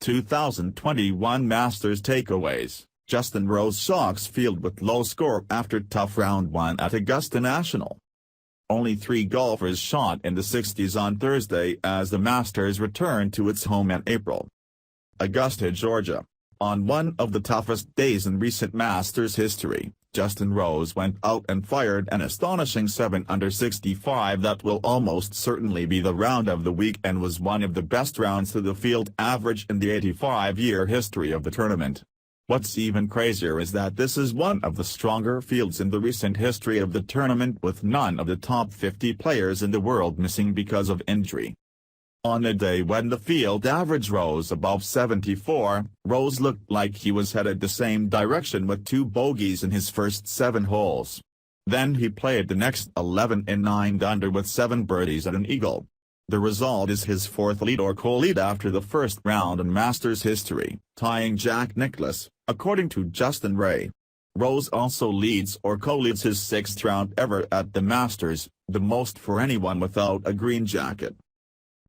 2021 Masters takeaways. Justin Rose shocks field with low score after tough round 1 at Augusta National. Only 3 golfers shot in the 60s on Thursday as the Masters returned to its home in April. Augusta, Georgia. On one of the toughest days in recent Masters history, Justin Rose went out and fired an astonishing 7 under 65 that will almost certainly be the round of the week and was one of the best rounds to the field average in the 85-year history of the tournament. What's even crazier is that this is one of the stronger fields in the recent history of the tournament, with none of the top 50 players in the world missing because of injury. On a day when the field average rose above 74, Rose looked like he was headed the same direction with 2 bogeys in his first 7 holes. Then he played the next 11 in 9 under with 7 birdies and an eagle. The result is his 4th lead or co-lead after the first round in Masters history, tying Jack Nicklaus, according to Justin Ray. Rose also leads or co-leads his 6th round ever at the Masters, the most for anyone without a green jacket.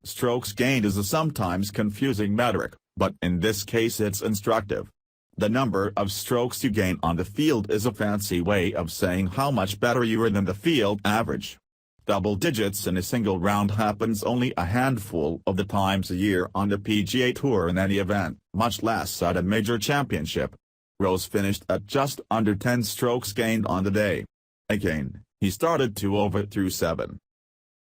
Strokes gained is a sometimes confusing metric, but in this case it's instructive. The number of strokes you gain on the field is a fancy way of saying how much better you are than the field average. Double digits in a single round happens only a handful of the times a year on the PGA Tour in any event, much less at a major championship. Rose finished at just under 10 strokes gained on the day. Again, he started 2 over through 7.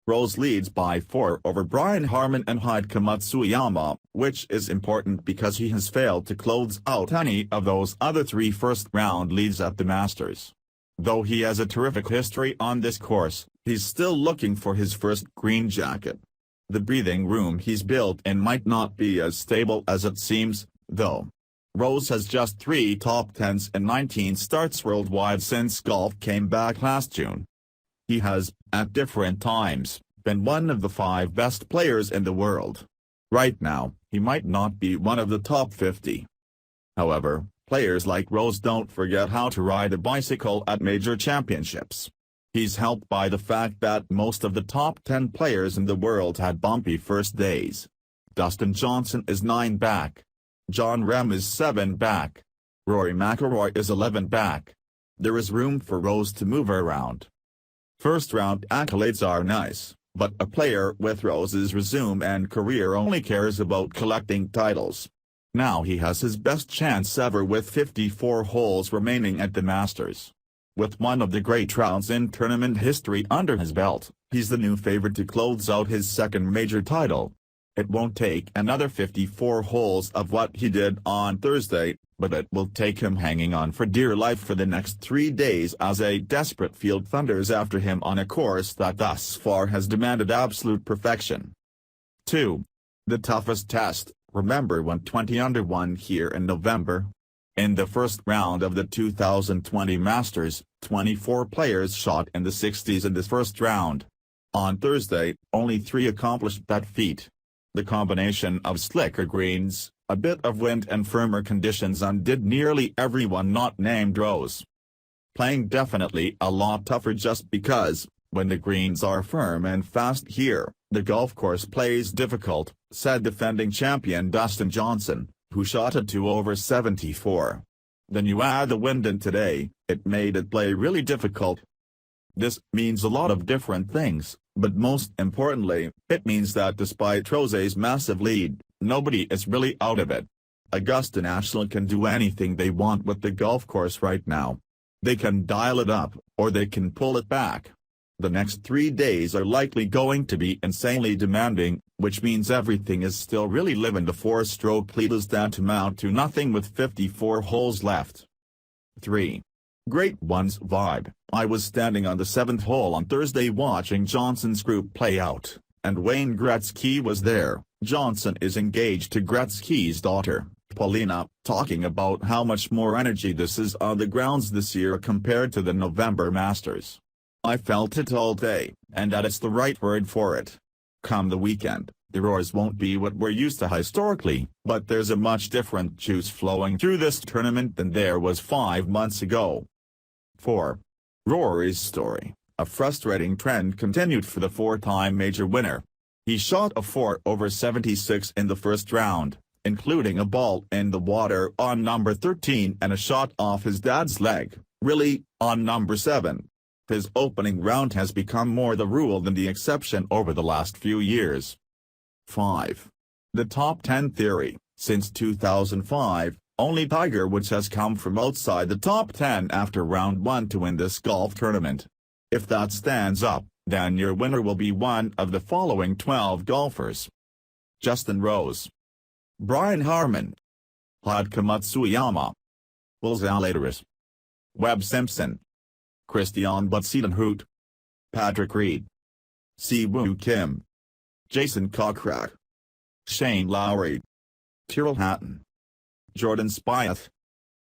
Rose leads by 4 over Brian Harman and Hideki Matsuyama, which is important because he has failed to close out any of those other 3 first-round leads at the Masters. Though he has a terrific history on this course, he's still looking for his first green jacket. The breathing room he's built in might not be as stable as it seems, though. Rose has just 3 top 10s and 19 starts worldwide since golf came back last June. He has, at different times, been one of the 5 best players in the world. Right now, he might not be one of the top 50. However, players like Rose don't forget how to ride a bicycle at major championships. He's helped by the fact that most of the top 10 players in the world had bumpy first days. Dustin Johnson is 9 back. Jon Rahm is 7 back. Rory McIlroy is 11 back. There is room for Rose to move around. First-round accolades are nice, but a player with Rose's resume and career only cares about collecting titles. Now he has his best chance ever with 54 holes remaining at the Masters. With one of the great rounds in tournament history under his belt, he's the new favorite to close out his 2nd major title. It won't take another 54 holes of what he did on Thursday, but it will take him hanging on for dear life for the next 3 days as a desperate field thunders after him on a course that thus far has demanded absolute perfection. 2. The toughest test. Remember when 20 under won here in November? In the first round of the 2020 Masters, 24 players shot in the 60s in the first round. On Thursday, only 3 accomplished that feat. The combination of slicker greens, a bit of wind and firmer conditions undid nearly everyone not named Rose. Playing definitely a lot tougher just because, when the greens are firm and fast here, the golf course plays difficult, said defending champion Dustin Johnson, who shot at 2 over 74. Then you add the wind in today, it made it play really difficult. This means a lot of different things, but most importantly, it means that despite Rose's massive lead, nobody is really out of it. Augusta National can do anything they want with the golf course right now. They can dial it up, or they can pull it back. The next 3 days are likely going to be insanely demanding, which means everything is still really live in the 4-stroke leaders that amount to nothing with 54 holes left. 3. Great ones vibe. I was standing on the 7th hole on Thursday watching Johnson's group play out, and Wayne Gretzky was there. Johnson is engaged to Gretzky's daughter, Paulina, talking about how much more energy this is on the grounds this year compared to the November Masters. I felt it all day, and that is the right word for it. Come the weekend, the roars won't be what we're used to historically, but there's a much different juice flowing through this tournament than there was 5 months ago. 4. Rory's story. A frustrating trend continued for the 4-time major winner. He shot a 4 over 76 in the first round, including a ball in the water on number 13 and a shot off his dad's leg, really, on number 7. His opening round has become more the rule than the exception over the last few years. 5. The top 10 theory. Since 2005, only Tiger Woods has come from outside the top 10 after round 1 to win this golf tournament. If that stands up, then your winner will be one of the following 12 golfers: Justin Rose, Brian Harman, Hadka Matsuyama, Will Zalatoris, Webb Simpson, Christian Butsedenhout, Patrick Reed, Si-Woo Kim, Jason Kokrak, Shane Lowry, Tyrrell Hatton, Jordan Spieth.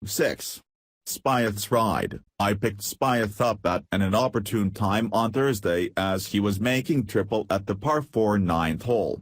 6. Spieth's ride. I picked Spieth up at an inopportune time on Thursday as he was making triple at the par 4 9th hole.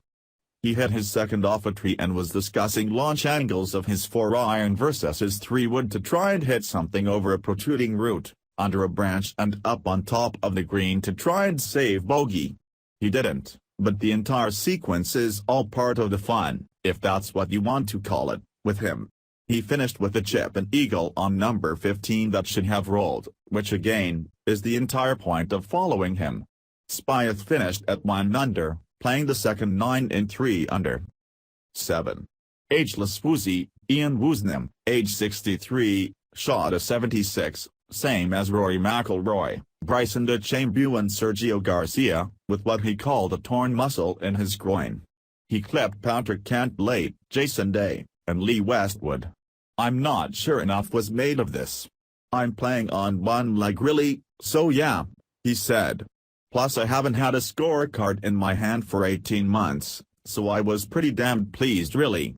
He hit his second off a tree and was discussing launch angles of his 4-iron versus his 3-wood to try and hit something over a protruding root, under a branch and up on top of the green to try and save bogey. He didn't, but the entire sequence is all part of the fun, if that's what you want to call it, with him. He finished with a chip and eagle on number 15 that should have rolled, which again, is the entire point of following him. Spieth finished at 1 under, playing the second 9 in 3 under. 7. Ageless Woozy. Ian Woosnam, age 63, shot a 76, same as Rory McIlroy, Bryson DeChambeau and Sergio Garcia, with what he called a torn muscle in his groin. He clipped Patrick Cantlay, Jason Day, and Lee Westwood. I'm not sure enough was made of this. I'm playing on one leg really, so yeah, he said. Plus I haven't had a scorecard in my hand for 18 months, so I was pretty damn pleased really.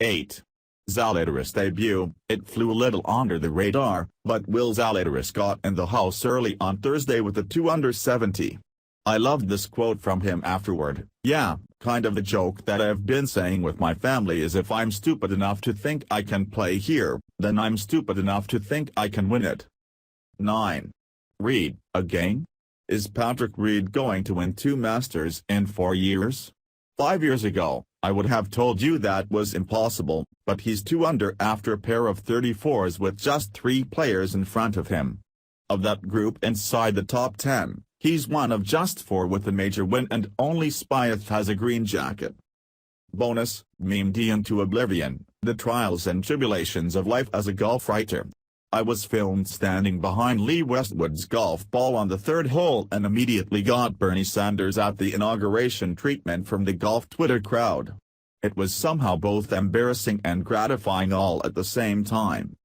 8. Zalatoris debut. It flew a little under the radar, but Will Zalatoris got in the house early on Thursday with a 2 under 70. I loved this quote from him afterward. Yeah, kind of the joke that I've been saying with my family is if I'm stupid enough to think I can play here, then I'm stupid enough to think I can win it. 9. Reed, again? Is Patrick Reed going to win 2 Masters in 4 years? 5 years ago, I would have told you that was impossible, but he's 2 under after a pair of 34s with just 3 players in front of him. Of that group inside the top 10, he's one of just 4 with a major win and only Spieth has a green jacket. Bonus, memed into oblivion, the trials and tribulations of life as a golf writer. I was filmed standing behind Lee Westwood's golf ball on the 3rd hole and immediately got Bernie Sanders at the inauguration treatment from the golf Twitter crowd. It was somehow both embarrassing and gratifying all at the same time.